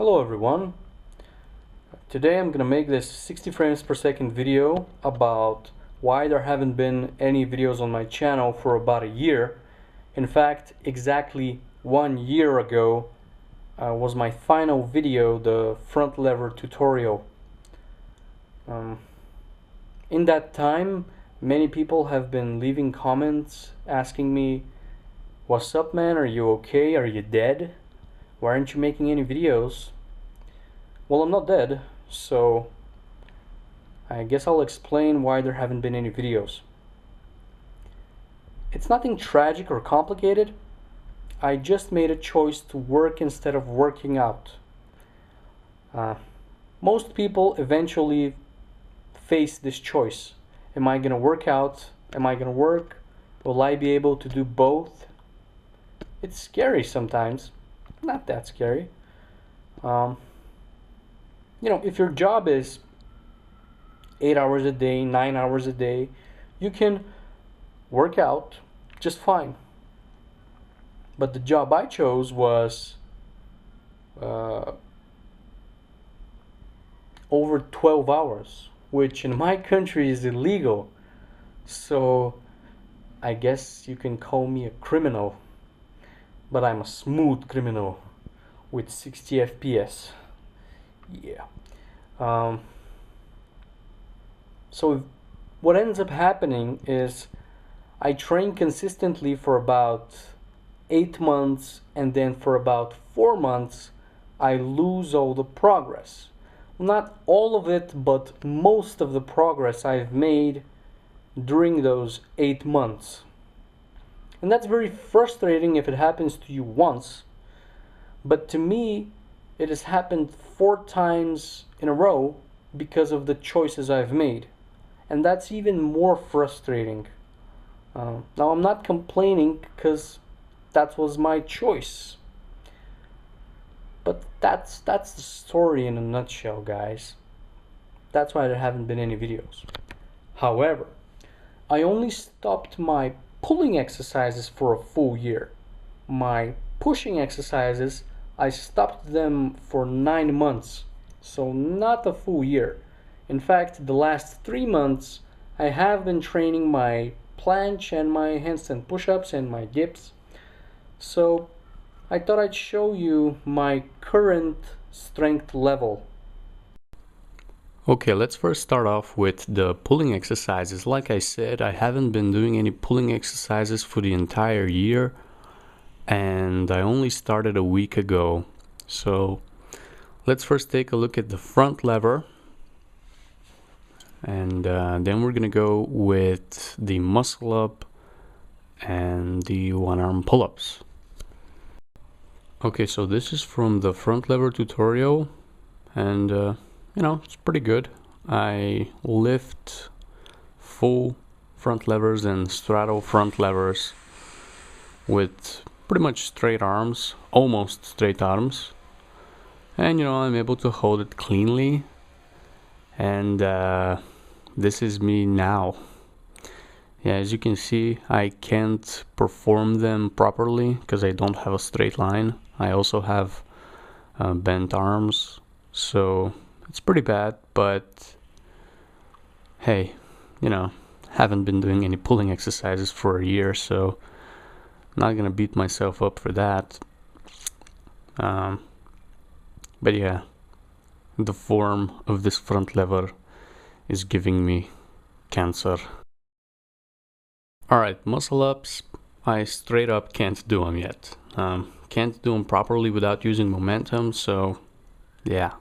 Hello everyone. Today I'm gonna make this 60 frames per second video about why there haven't been any videos on my channel for about a year. In fact, exactly 1 year ago was my final video, the front lever tutorial. In that time, many people have been leaving comments asking me, "What's up, man? Are you okay? Are you dead? Why aren't you making any videos?" Well, I'm not dead, so I guess I'll explain why there haven't been any videos. It's nothing tragic or complicated. I just made a choice to work instead of working out. Most people eventually face this choice. Am I gonna work out? Am I gonna work? Will I be able to do both? It's scary sometimes. Not that scary. If your job is 8 hours a day, 9 hours a day, you can work out just fine. But the job I chose was over 12 hours, which in my country is illegal. So I guess you can call me a criminal. But I'm a smooth criminal with 60 FPS. Yeah. So what ends up happening is I train consistently for about 8 months, and then for about 4 months I lose all the progress. Not all of it, but most of the progress I've made during those 8 months. And that's very frustrating if it happens to you once, but to me it has happened 4 times in a row because of the choices I've made. And that's even more frustrating. Now I'm not complaining because that was my choice. But that's the story in a nutshell, guys. That's why there haven't been any videos. However, I only stopped my pulling exercises for a full year. My pushing exercises, I stopped them for 9 months, so not a full year. In fact, the last 3 months I have been training my planche and my handstand push-ups and my dips. So I thought I'd show you my current strength level. Okay, let's first start off with the pulling exercises. Like I said, I haven't been doing any pulling exercises for the entire year, and I only started a week ago. So let's first take a look at the front lever, and then we're gonna go with the muscle up and the one arm pull-ups. Okay, so this is from the front lever tutorial, and it's pretty good. I lift full front levers and straddle front levers with pretty much straight arms, almost straight arms, and I'm able to hold it cleanly. And this is me now. Yeah, as you can see, I can't perform them properly because I don't have a straight line. I also have bent arms, so it's pretty bad. But hey, haven't been doing any pulling exercises for a year, so I'm not gonna beat myself up for that. But yeah, the form of this front lever is giving me cancer. Alright, muscle ups, I straight up can't do them yet. Can't do them properly without using momentum, so yeah.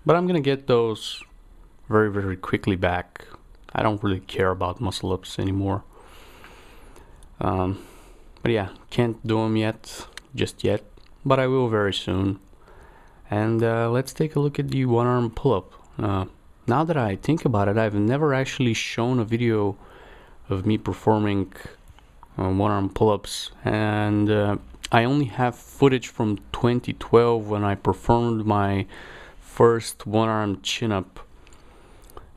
But I'm gonna get those very, very quickly back. I don't really care about muscle ups anymore. But yeah, can't do them yet, just yet, but I will very soon. And let's take a look at the one arm pull-up. Now that I think about it, I've never actually shown a video of me performing one arm pull-ups, and I only have footage from 2012 when I performed my first one arm chin up,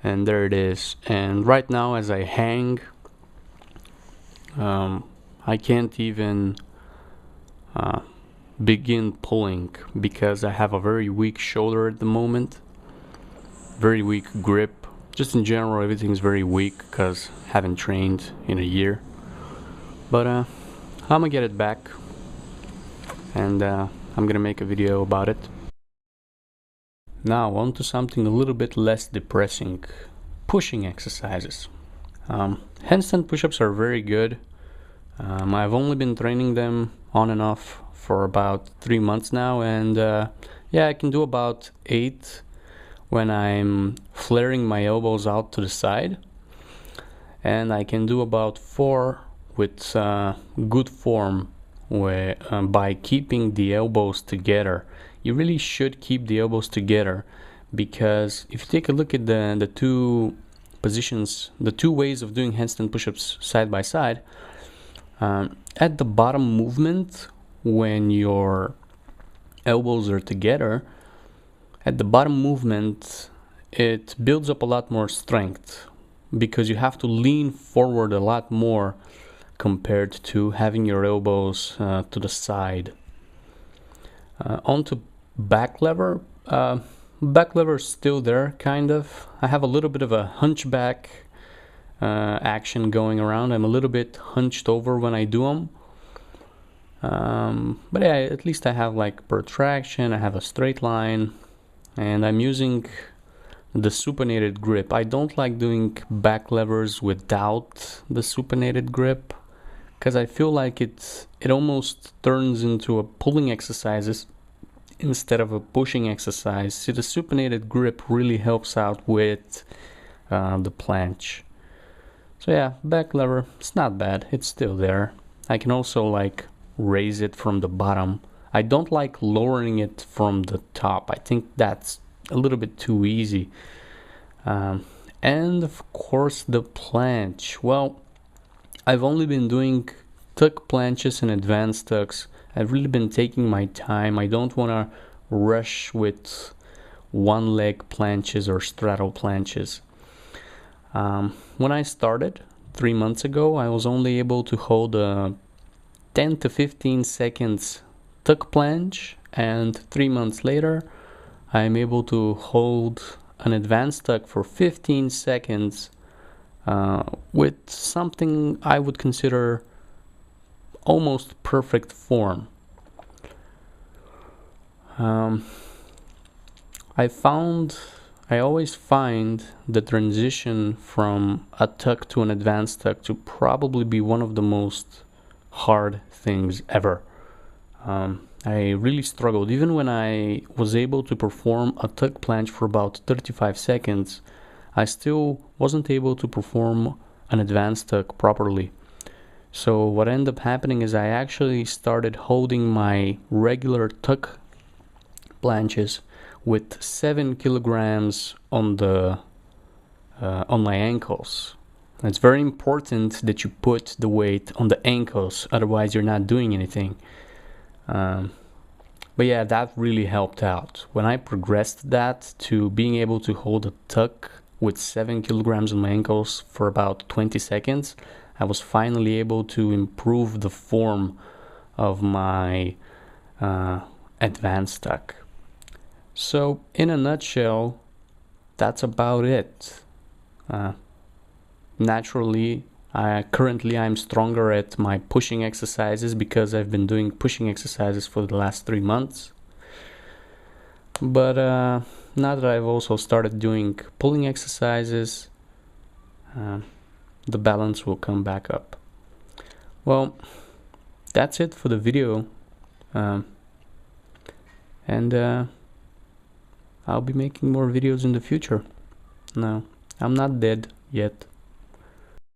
and there it is. And right now as I hang, I can't even begin pulling because I have a very weak shoulder at the moment, very weak grip. Just in general, everything's very weak because I haven't trained in a year. But I'm gonna get it back, and I'm gonna make a video about it. Now on to something a little bit less depressing, pushing exercises. Handstand push-ups are very good. I've only been training them on and off for about 3 months now, and yeah, I can do about 8 when I'm flaring my elbows out to the side, and I can do about 4 with good form where, by keeping the elbows together. You really should keep the elbows together, because if you take a look at the two positions, the two ways of doing handstand push-ups side by side, at the bottom movement, when your elbows are together, at the bottom movement it builds up a lot more strength because you have to lean forward a lot more compared to having your elbows to the side. Onto back lever. Back lever is still there, kind of. I have a little bit of a hunchback action going around. I'm a little bit hunched over when I do them. But yeah, at least I have like protraction, I have a straight line, and I'm using the supinated grip. I don't like doing back levers without the supinated grip, because I feel like it almost turns into a pulling exercise instead of a pushing exercise. See, the supinated grip really helps out with the planche. So yeah, back lever, it's not bad, it's still there. I can also like raise it from the bottom. I don't like lowering it from the top. I think that's a little bit too easy. And of course the planche. Well, I've only been doing tuck planches and advanced tucks. I've really been taking my time. I don't want to rush with one leg planches or straddle planches. When I started 3 months ago, I was only able to hold a 10 to 15 seconds tuck planche, and 3 months later I'm able to hold an advanced tuck for 15 seconds with something I would consider almost perfect form. I always find the transition from a tuck to an advanced tuck to probably be one of the most hard things ever. I really struggled. Even when I was able to perform a tuck planche for about 35 seconds, I still wasn't able to perform an advanced tuck properly. So what ended up happening is I actually started holding my regular tuck planches with 7 kilograms on my ankles. It's very important that you put the weight on the ankles, otherwise you're not doing anything. But yeah, that really helped out. When I progressed that to being able to hold a tuck with 7 kilograms on my ankles for about 20 seconds, I was finally able to improve the form of my advanced tuck. So in a nutshell, that's about it. Naturally, currently I'm stronger at my pushing exercises because I've been doing pushing exercises for the last 3 months. But now that I've also started doing pulling exercises, the balance will come back up. Well, that's it for the video. And I'll be making more videos in the future. No, I'm not dead yet.